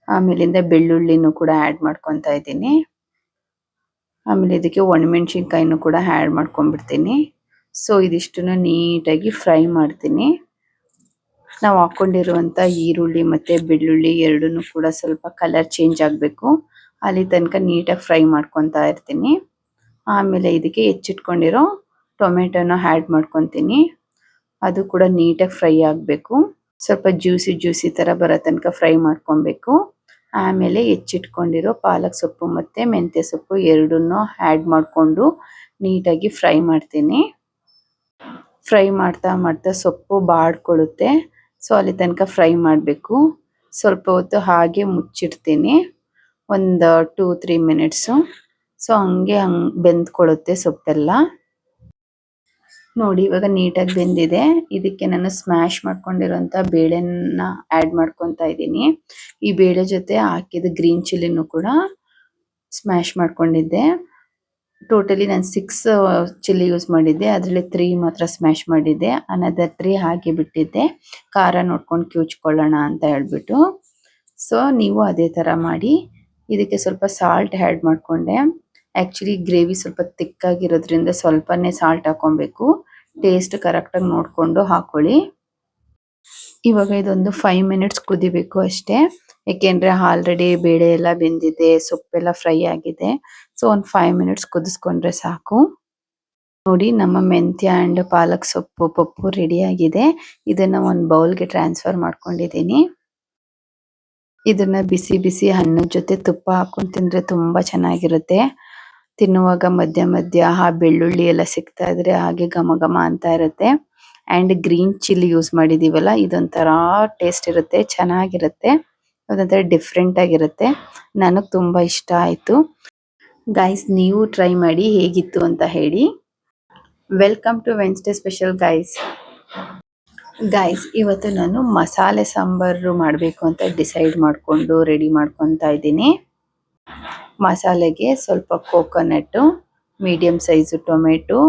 ಆಮೇಲಿಂದ ಬೆಳ್ಳುಳ್ಳಿನೂ ಕೂಡ ಆ್ಯಡ್ ಮಾಡ್ಕೊತಾ ಇದ್ದೀನಿ. ಆಮೇಲೆ ಇದಕ್ಕೆ ಒಣಮೆಣ್ಸಿನ್ಕಾಯಿನೂ ಕೂಡ ಆ್ಯಡ್ ಮಾಡ್ಕೊಂಡ್ಬಿಡ್ತೀನಿ. ಸೊ ಇದಿಷ್ಟನ್ನು ನೀಟಾಗಿ ಫ್ರೈ ಮಾಡ್ತೀನಿ. ನಾವು ಹಾಕ್ಕೊಂಡಿರುವಂಥ ಈರುಳ್ಳಿ ಮತ್ತು ಬೆಳ್ಳುಳ್ಳಿ ಎರಡನ್ನೂ ಕೂಡ ಸ್ವಲ್ಪ ಕಲರ್ ಚೇಂಜ್ ಆಗಬೇಕು, ಅಲ್ಲಿ ತನಕ ನೀಟಾಗಿ ಫ್ರೈ ಮಾಡ್ಕೊತಾ ಇರ್ತೀನಿ. ಆಮೇಲೆ ಇದಕ್ಕೆ ಹೆಚ್ಚಿಟ್ಕೊಂಡಿರೋ ಟೊಮೆಟೊನ ಆ್ಯಡ್ ಮಾಡ್ಕೊತೀನಿ. ಅದು ಕೂಡ ನೀಟಾಗಿ ಫ್ರೈ ಆಗಬೇಕು. ಸ್ವಲ್ಪ ಜ್ಯೂಸಿ ಥರ ಬರೋ ತನಕ ಫ್ರೈ ಮಾಡ್ಕೊಬೇಕು. ಆಮೇಲೆ ಹೆಚ್ಚಿಟ್ಕೊಂಡಿರೋ ಪಾಲಕ್ ಸೊಪ್ಪು ಮತ್ತು ಮೆಂತ್ಯ ಸೊಪ್ಪು ಎರಡನ್ನೂ ಆ್ಯಡ್ ಮಾಡಿಕೊಂಡು ನೀಟಾಗಿ ಫ್ರೈ ಮಾಡ್ತೀನಿ. ಫ್ರೈ ಮಾಡ್ತಾ ಸೊಪ್ಪು ಬಾಡ್ಕೊಳ್ಳುತ್ತೆ. ಸೊ ಅಲ್ಲಿ ತನಕ ಫ್ರೈ ಮಾಡಬೇಕು. ಸ್ವಲ್ಪ ಹೊತ್ತು ಹಾಗೆ ಮುಚ್ಚಿಡ್ತೀನಿ, ಒಂದು 2-3 ಮಿನಿಟ್ಸು. ಸೊ ಹಂಗೆ ಬೆಂದ್ಕೊಳ್ಳುತ್ತೆ ಸೊಪ್ಪೆಲ್ಲ. ನೋಡಿ ಇವಾಗ ನೀಟಾಗಿ ಬೆಂದಿದೆ. ಇದಕ್ಕೆ ನಾನು ಸ್ಮ್ಯಾಶ್ ಮಾಡ್ಕೊಂಡಿರೋಂಥ ಬೇಳೆನ ಆ್ಯಡ್ ಮಾಡ್ಕೊತಾ ಇದ್ದೀನಿ. ಈ ಬೇಳೆ ಜೊತೆ ಹಾಕಿದ ಗ್ರೀನ್ ಚಿಲ್ಲಿನೂ ಕೂಡ ಸ್ಮ್ಯಾಶ್ ಮಾಡ್ಕೊಂಡಿದ್ದೆ. ಟೋಟಲಿ ನಾನು 6 ಚಿಲ್ಲಿ ಯೂಸ್ ಮಾಡಿದ್ದೆ, ಅದರಲ್ಲಿ 3 ಮಾತ್ರ ಸ್ಮ್ಯಾಶ್ ಮಾಡಿದ್ದೆ. ಅನದರ್ 3 ಹಾಗೆ ಬಿಟ್ಟಿದ್ದೆ, ಖಾರ ನೋಡ್ಕೊಂಡು ಕಿವುಚ್ಕೊಳ್ಳೋಣ ಅಂತ ಹೇಳ್ಬಿಟ್ಟು. ಸೊ ನೀವು ಅದೇ ಥರ ಮಾಡಿ. ಇದಕ್ಕೆ ಸ್ವಲ್ಪ ಸಾಲ್ಟ್ ಆ್ಯಡ್ ಮಾಡಿಕೊಂಡೆ. ಆ್ಯಕ್ಚುಲಿ ಗ್ರೇವಿ ಸ್ವಲ್ಪ ತಿಕ್ಕಾಗಿರೋದ್ರಿಂದ ಸ್ವಲ್ಪನೇ ಸಾಲ್ಟ್ ಹಾಕ್ಕೊಬೇಕು. ಟೇಸ್ಟ್ ಕರೆಕ್ಟಾಗಿ ನೋಡಿಕೊಂಡು ಹಾಕ್ಕೊಳ್ಳಿ. ಇವಾಗ ಇದೊಂದು 5 ಮಿನಿಟ್ಸ್ ಕುದಿಬೇಕು ಅಷ್ಟೇ, ಏಕೆಂದರೆ ಆಲ್ರೆಡಿ ಬೇಳೆ ಎಲ್ಲ ಬೆಂದಿದೆ, ಸೊಪ್ಪೆಲ್ಲ ಫ್ರೈ ಆಗಿದೆ. ಸೊ ಒಂದು 5 ಮಿನಿಟ್ಸ್ ಕುದಿಸ್ಕೊಂಡ್ರೆ ಸಾಕು. ನೋಡಿ ನಮ್ಮ ಮೆಂತ್ಯ ಆ್ಯಂಡ್ ಪಾಲಕ್ ಸೊಪ್ಪು ಪಪ್ಪು ರೆಡಿಯಾಗಿದೆ. ಇದನ್ನು ಒಂದು ಬೌಲ್ಗೆ ಟ್ರಾನ್ಸ್ಫರ್ ಮಾಡ್ಕೊಂಡಿದ್ದೀನಿ. ಇದನ್ನು ಬಿಸಿ ಅನ್ನದ ಜೊತೆ ತುಪ್ಪ ಹಾಕೊಂಡು ತಿಂದರೆ ತುಂಬ ಚೆನ್ನಾಗಿರುತ್ತೆ. ತಿನ್ನುವಾಗ ಮಧ್ಯ ಆ ಬೆಳ್ಳುಳ್ಳಿ ಎಲ್ಲ ಸಿಗ್ತಾ ಇದ್ರೆ ಹಾಗೆ ಘಮ ಅಂತ ಇರುತ್ತೆ. ಆ್ಯಂಡ್ ಗ್ರೀನ್ ಚಿಲ್ಲಿ ಯೂಸ್ ಮಾಡಿದ್ದೀವಲ್ಲ, ಇದೊಂಥರ ಟೇಸ್ಟ್ ಇರುತ್ತೆ, ಚೆನ್ನಾಗಿರುತ್ತೆ. ಅದೊಂಥರ ಡಿಫ್ರೆಂಟ್ ಆಗಿರುತ್ತೆ. ನನಗೆ ತುಂಬ ಇಷ್ಟ ಆಯಿತು. ಗೈಸ್ ನೀವು ಟ್ರೈ ಮಾಡಿ ಹೇಗಿತ್ತು ಅಂತ ಹೇಳಿ. Welcome to Wednesday special guys. ಇವತ್ತು ನಾನು ಮಸಾಲೆ ಸಾಂಬಾರು ಮಾಡಬೇಕು ಅಂತ ಡಿಸೈಡ್ ಮಾಡಿಕೊಂಡು ರೆಡಿ ಮಾಡ್ಕೊತಾ ಇದ್ದೀನಿ. ಮಸಾಲೆಗೆ ಸ್ವಲ್ಪ ಕೋಕೋನಟ್ಟು, ಮೀಡಿಯಮ್ ಸೈಜು ಟೊಮೆಟೊ,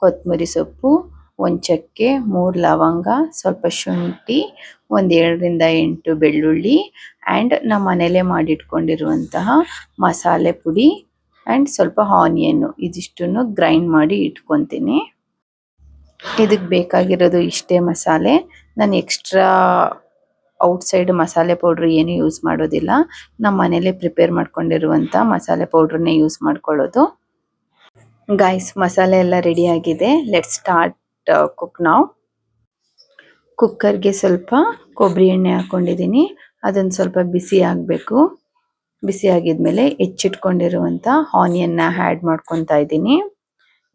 ಕೊತ್ತಂಬರಿ ಸೊಪ್ಪು, ಒಂದು ಚಕ್ಕೆ, 3 ಲವಂಗ, ಸ್ವಲ್ಪ ಶುಂಠಿ, ಒಂದು 7ರಿಂದ 8 ಬೆಳ್ಳುಳ್ಳಿ ಆ್ಯಂಡ್ ನಮ್ಮ ಮನೇಲೇ ಮಾಡಿಟ್ಕೊಂಡಿರುವಂತಹ ಮಸಾಲೆ ಪುಡಿ ಆ್ಯಂಡ್ ಸ್ವಲ್ಪ ಆನಿಯನ್ನು ಇದಿಷ್ಟನ್ನು ಗ್ರೈಂಡ್ ಮಾಡಿ ಇಟ್ಕೊತೀನಿ. ಇದಕ್ಕೆ ಬೇಕಾಗಿರೋದು ಇಷ್ಟೇ ಮಸಾಲೆ. ನಾನು ಎಕ್ಸ್ಟ್ರಾ ಔಟ್ಸೈಡ್ ಮಸಾಲೆ ಪೌಡ್ರ್ ಏನು ಯೂಸ್ ಮಾಡೋದಿಲ್ಲ. ನಮ್ಮ ಮನೇಲೇ ಪ್ರಿಪೇರ್ ಮಾಡ್ಕೊಂಡಿರುವಂಥ ಮಸಾಲೆ ಪೌಡ್ರನ್ನೇ ಯೂಸ್ ಮಾಡ್ಕೊಳ್ಳೋದು. ಗೈಸ್, ಮಸಾಲೆ ಎಲ್ಲ ರೆಡಿ ಆಗಿದೆ. ಲೆಟ್ಸ್ ಸ್ಟಾರ್ಟ್ ಕುಕ್ ನಾವ್. ಕುಕ್ಕರ್ಗೆ ಸ್ವಲ್ಪ ಕೊಬ್ಬರಿ ಎಣ್ಣೆ ಹಾಕ್ಕೊಂಡಿದ್ದೀನಿ. ಅದನ್ನು ಸ್ವಲ್ಪ ಬಿಸಿ ಆಗಬೇಕು. ಬಿಸಿ ಆಗಿದ್ಮೇಲೆ ಹೆಚ್ಚಿಟ್ಕೊಂಡಿರುವಂಥ ಆನಿಯನ್ನ ಆ್ಯಡ್ ಮಾಡ್ಕೊತಾ ಇದ್ದೀನಿ.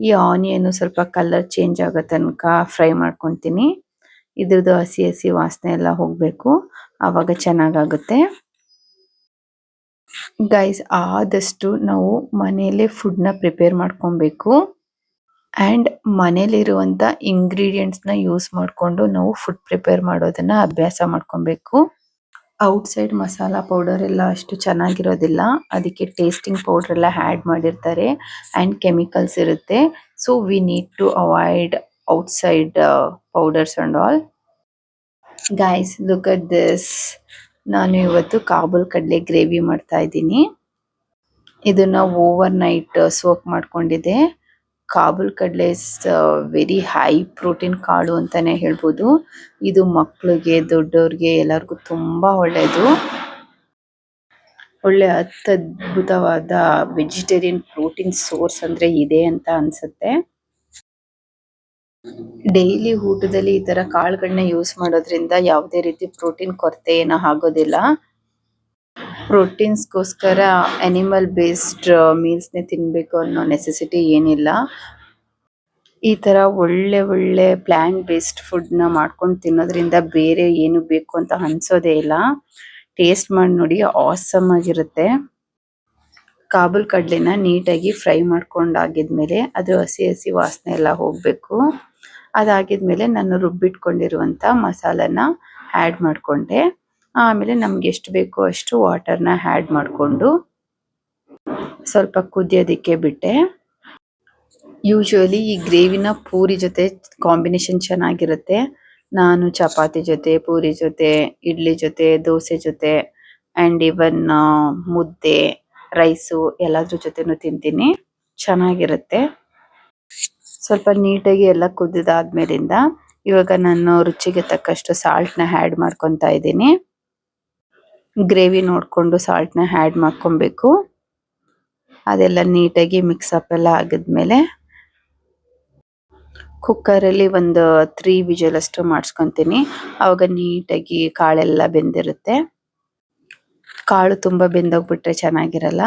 ಈ ಆನಿಯನ್ ಸ್ವಲ್ಪ ಕಲರ್ ಚೇಂಜ್ ಆಗೋ ತನಕ ಫ್ರೈ ಮಾಡ್ಕೊತೀನಿ. ಇದ್ರದ್ದು ಹಸಿ ಹಸಿ ವಾಸನೆ ಎಲ್ಲ ಹೋಗಬೇಕು, ಆವಾಗ ಚೆನ್ನಾಗಾಗುತ್ತೆ. ಗೈಸ್, ಆದಷ್ಟು ನಾವು ಮನೆಯಲ್ಲೇ ಫುಡ್ನ ಪ್ರಿಪೇರ್ ಮಾಡ್ಕೊಬೇಕು ಆ್ಯಂಡ್ ಮನೇಲಿರುವಂಥ ಇಂಗ್ರೀಡಿಯೆಂಟ್ಸ್ನ ಯೂಸ್ ಮಾಡಿಕೊಂಡು ನಾವು ಫುಡ್ ಪ್ರಿಪೇರ್ ಮಾಡೋದನ್ನು ಅಭ್ಯಾಸ ಮಾಡ್ಕೊಬೇಕು. ಔಟ್ಸೈಡ್ ಮಸಾಲಾ ಪೌಡರ್ ಎಲ್ಲ ಅಷ್ಟು ಚೆನ್ನಾಗಿರೋದಿಲ್ಲ. ಅದಕ್ಕೆ ಟೇಸ್ಟಿಂಗ್ ಪೌಡರ್ ಎಲ್ಲ ಆ್ಯಡ್ ಮಾಡಿರ್ತಾರೆ ಆ್ಯಂಡ್ ಕೆಮಿಕಲ್ಸ್ ಇರುತ್ತೆ. So we need to avoid outside powders and all. Guys, look at this. ನಾನು ಇವತ್ತು ಕಾಬೂಲ್ ಕಡಲೆ ಗ್ರೇವಿ ಮಾಡ್ತಾ ಇದ್ದೀನಿ. ಇದನ್ನು ಓವರ್ ನೈಟ್ ಸೋಕ್ ಮಾಡ್ಕೊಂಡಿದ್ದೆ. ಕಾಬೂಲ್ ಕಡಲೆ ಇಸ್ ವೆರಿ ಹೈ ಪ್ರೋಟೀನ್ ಕಾಳು ಅಂತಾನೆ ಹೇಳ್ಬೋದು. ಇದು ಮಕ್ಕಳಿಗೆ, ದೊಡ್ಡವ್ರಿಗೆ ಎಲ್ಲರಿಗೂ ತುಂಬ ಒಳ್ಳೆಯದು. ಒಳ್ಳೆ ಅದ್ಭುತವಾದ ವೆಜಿಟೇರಿಯನ್ ಪ್ರೋಟೀನ್ ಸೋರ್ಸ್ ಅಂದರೆ ಇದೆ ಅಂತ ಅನಿಸುತ್ತೆ. ಡೈಲಿ ಊಟದಲ್ಲಿ ಈ ಥರ ಕಾಳುಗಳನ್ನ ಯೂಸ್ ಮಾಡೋದ್ರಿಂದ ಯಾವುದೇ ರೀತಿ ಪ್ರೋಟೀನ್ ಕೊರತೆ ಏನೋ ಆಗೋದಿಲ್ಲ. ಪ್ರೋಟೀನ್ಸ್ಗೋಸ್ಕರ ಅನಿಮಲ್ ಬೇಸ್ಡ್ ಮೀಲ್ಸ್ನೇ ತಿನ್ನಬೇಕು ಅನ್ನೋ ನೆಸೆಸಿಟಿ ಏನಿಲ್ಲ. ಈ ಥರ ಒಳ್ಳೆ ಪ್ಲ್ಯಾಂಟ್ ಬೇಸ್ಡ್ ಫುಡ್ನ ಮಾಡ್ಕೊಂಡು ತಿನ್ನೋದ್ರಿಂದ ಬೇರೆ ಏನು ಬೇಕು ಅಂತ ಅನಿಸೋದೇ ಇಲ್ಲ. ಟೇಸ್ಟ್ ಮಾಡಿ ನೋಡಿ, ಆಸಮ್ ಆಗಿರುತ್ತೆ. ಕಾಬೂಲ್ ಕಡಲೆನ ನೀಟಾಗಿ ಫ್ರೈ ಮಾಡ್ಕೊಂಡಾಗಿದ್ಮೇಲೆ ಅದ್ರ ಹಸಿ ಹಸಿ ವಾಸನೆ ಎಲ್ಲ ಹೋಗಬೇಕು. ಅದಾಗಿದ್ಮೇಲೆ ನಾನು ರುಬ್ಬಿಟ್ಕೊಂಡಿರುವಂಥ ಮಸಾಲನ ಆ್ಯಡ್ ಮಾಡಿಕೊಂಡೆ. ಆಮೇಲೆ ನಮ್ಗೆ ಎಷ್ಟು ಬೇಕೋ ಅಷ್ಟು ವಾಟರ್ನ ಆ್ಯಡ್ ಮಾಡಿಕೊಂಡು ಸ್ವಲ್ಪ ಕುದಿಯೋದಕ್ಕೆ ಬಿಟ್ಟೆ. ಯೂಶ್ವಲಿ ಈ ಗ್ರೇವಿನ ಪೂರಿ ಜೊತೆ ಕಾಂಬಿನೇಷನ್ ಚೆನ್ನಾಗಿರುತ್ತೆ. ನಾನು ಚಪಾತಿ ಜೊತೆ, ಪೂರಿ ಜೊತೆ, ಇಡ್ಲಿ ಜೊತೆ, ದೋಸೆ ಜೊತೆ ಆ್ಯಂಡ್ ಇವನ್ ಮುದ್ದೆ, ರೈಸು ಎಲ್ಲದ್ರ ಜೊತೆನೂ ತಿಂತೀನಿ. ಚೆನ್ನಾಗಿರುತ್ತೆ. ಸ್ವಲ್ಪ ನೀಟಾಗಿ ಎಲ್ಲ ಕುದಿದಾದ್ಮೇಲಿಂದ ಇವಾಗ ನಾನು ರುಚಿಗೆ ತಕ್ಕಷ್ಟು ಸಾಲ್ಟ್ನ ಆ್ಯಡ್ ಮಾಡ್ಕೊತಾ ಇದ್ದೀನಿ. ಗ್ರೇವಿ ನೋಡಿಕೊಂಡು ಸಾಲ್ಟ್ನ ಆ್ಯಡ್ ಮಾಡ್ಕೊಬೇಕು. ಅದೆಲ್ಲ ನೀಟಾಗಿ ಮಿಕ್ಸಪ್ ಎಲ್ಲ ಆಗಿದ್ಮೇಲೆ ಕುಕ್ಕರಲ್ಲಿ ಒಂದು 3 ವಿಜಲ್ ಅಷ್ಟು ಮಾಡಿಸ್ಕೊತೀನಿ. ಆವಾಗ ನೀಟಾಗಿ ಕಾಳೆಲ್ಲ ಬೆಂದಿರುತ್ತೆ. ಕಾಳು ತುಂಬ ಬೆಂದೋಗ್ಬಿಟ್ರೆ ಚೆನ್ನಾಗಿರಲ್ಲ.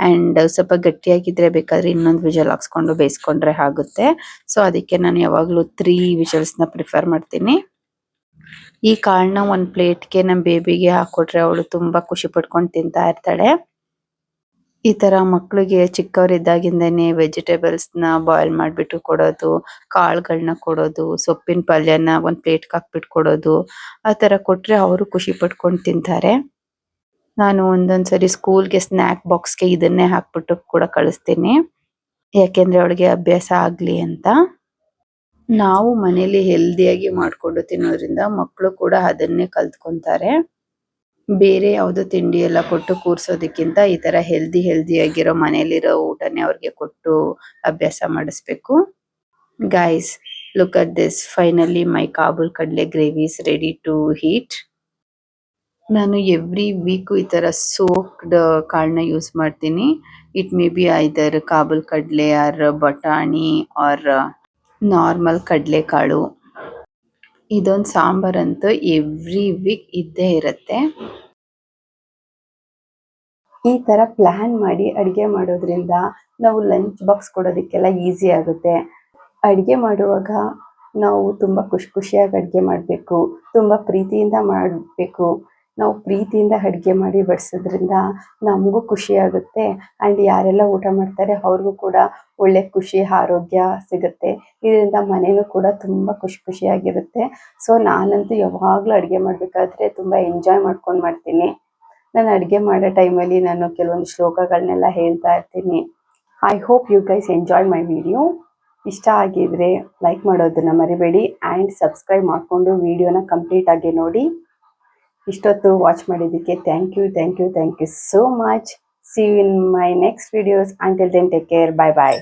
ಆ್ಯಂಡ್ ಸ್ವಲ್ಪ ಗಟ್ಟಿಯಾಗಿದ್ದರೆ ಬೇಕಾದರೆ ಇನ್ನೊಂದು ವಿಜಲ್ ಹಾಕ್ಸ್ಕೊಂಡು ಬೇಯಿಸ್ಕೊಂಡ್ರೆ ಆಗುತ್ತೆ. ಸೊ ಅದಕ್ಕೆ ನಾನು ಯಾವಾಗಲೂ 3 ವಿಜಲ್ಸ್ನ ಪ್ರಿಫರ್ ಮಾಡ್ತೀನಿ. ಈ ಕಾಳನ್ನ ಒಂದು ಪ್ಲೇಟ್ಗೆ ನಮ್ಮ ಬೇಬಿಗೆ ಹಾಕ್ಕೊಟ್ರೆ ಅವಳು ತುಂಬ ಖುಷಿ ಪಡ್ಕೊಂಡು ತಿಂತಾ ಇರ್ತಾಳೆ. ಈ ಥರ ಮಕ್ಕಳಿಗೆ ಚಿಕ್ಕವರಿದ್ದಾಗಿಂದನೇ ವೆಜಿಟೇಬಲ್ಸ್ನ ಬಾಯ್ಲ್ ಮಾಡಿಬಿಟ್ಟು ಕೊಡೋದು, ಕಾಳುಗಳನ್ನ ಕೊಡೋದು, ಸೊಪ್ಪಿನ ಪಲ್ಯನ ಒಂದು ಪ್ಲೇಟ್ಗೆ ಹಾಕ್ಬಿಟ್ಟು ಕೊಡೋದು, ಆ ಥರ ಕೊಟ್ಟರೆ ಅವರು ಖುಷಿ ಪಡ್ಕೊಂಡು ತಿಂತಾರೆ. ನಾನು ಒಂದೊಂದು ಸರಿ ಸ್ಕೂಲ್ಗೆ ಸ್ನ್ಯಾಕ್ ಬಾಕ್ಸ್ಗೆ ಇದನ್ನೇ ಹಾಕ್ಬಿಟ್ಟು ಕೂಡ ಕಳಿಸ್ತೀನಿ, ಯಾಕೆಂದರೆ ಅವಳಿಗೆ ಅಭ್ಯಾಸ ಆಗಲಿ ಅಂತ. ನಾವು ಮನೇಲಿ ಹೆಲ್ದಿಯಾಗಿ ಮಾಡಿಕೊಂಡು ತಿನ್ನೋದ್ರಿಂದ ಮಕ್ಕಳು ಕೂಡ ಅದನ್ನೇ ಕಲ್ತ್ಕೊತಾರೆ. ಬೇರೆ ಯಾವುದೋ ತಿಂಡಿ ಎಲ್ಲ ಕೊಟ್ಟು ಕೂರಿಸೋದಕ್ಕಿಂತ ಈ ಥರ ಹೆಲ್ದಿಯಾಗಿರೋ ಮನೇಲಿರೋ ಊಟನೇ ಅವ್ರಿಗೆ ಕೊಟ್ಟು ಅಭ್ಯಾಸ ಮಾಡಿಸ್ಬೇಕು. Guys, look at this. Finally my kabuli kadale gravy is ready to heat. ನಾನು ಎವ್ರಿ ವೀಕು ಈ ಥರ ಸೋಕ್ಡ್ ಕಾಳನ್ನ ಯೂಸ್ ಮಾಡ್ತೀನಿ. It may be either kabuli kadale or ಬಟಾಣಿ ಆರ್ ನಾರ್ಮಲ್ ಕಡಲೆಕಾಳು. ಇದೊಂದು ಸಾಂಬಾರಂತೂ ಎವ್ರಿ ವೀಕ್ ಇದ್ದೇ ಇರುತ್ತೆ. ಈ ಥರ ಪ್ಲ್ಯಾನ್ ಮಾಡಿ ಅಡುಗೆ ಮಾಡೋದ್ರಿಂದ ನಾವು ಲಂಚ್ ಬಾಕ್ಸ್ ಕೊಡೋದಕ್ಕೆಲ್ಲ ಈಸಿ ಆಗುತ್ತೆ. ಅಡುಗೆ ಮಾಡುವಾಗ ನಾವು ತುಂಬ ಖುಷಿಯಾಗಿ ಅಡುಗೆ ಮಾಡಬೇಕು, ತುಂಬ ಪ್ರೀತಿಯಿಂದ ಮಾಡಬೇಕು. ನಾವು ಪ್ರೀತಿಯಿಂದ ಅಡುಗೆ ಮಾಡಿ ಬಡಿಸೋದ್ರಿಂದ ನಮಗೂ ಖುಷಿಯಾಗುತ್ತೆ ಆ್ಯಂಡ್ ಯಾರೆಲ್ಲ ಊಟ ಮಾಡ್ತಾರೆ ಅವ್ರಿಗೂ ಕೂಡ ಒಳ್ಳೆ ಖುಷಿ, ಆರೋಗ್ಯ ಸಿಗುತ್ತೆ. ಇದರಿಂದ ಮನೇನೂ ಕೂಡ ತುಂಬ ಖುಷಿಯಾಗಿರುತ್ತೆ. ಸೊ ನಾನಂತೂ ಯಾವಾಗಲೂ ಅಡುಗೆ ಮಾಡಬೇಕಾದ್ರೆ ತುಂಬ ಎಂಜಾಯ್ ಮಾಡ್ಕೊಂಡು ಮಾಡ್ತೀನಿ. ನಾನು ಅಡುಗೆ ಮಾಡೋ ಟೈಮಲ್ಲಿ ನಾನು ಕೆಲವೊಂದು ಶ್ಲೋಕಗಳನ್ನೆಲ್ಲ ಹೇಳ್ತಾ ಇರ್ತೀನಿ. I hope you guys enjoy my video. ಇಷ್ಟ ಆಗಿದ್ರೆ ಲೈಕ್ ಮಾಡೋದನ್ನ ಮರಿಬೇಡಿ ಆ್ಯಂಡ್ ಸಬ್ಸ್ಕ್ರೈಬ್ ಮಾಡಿಕೊಂಡು ವಿಡಿಯೋನ ಕಂಪ್ಲೀಟ್ ಆಗಿ ನೋಡಿ. ಇಷ್ಟೊತ್ತು ವಾಚ್ ಮಾಡಿದ್ದಕ್ಕೆ thank you so much. See you in my next videos. Until then take care. Bye bye.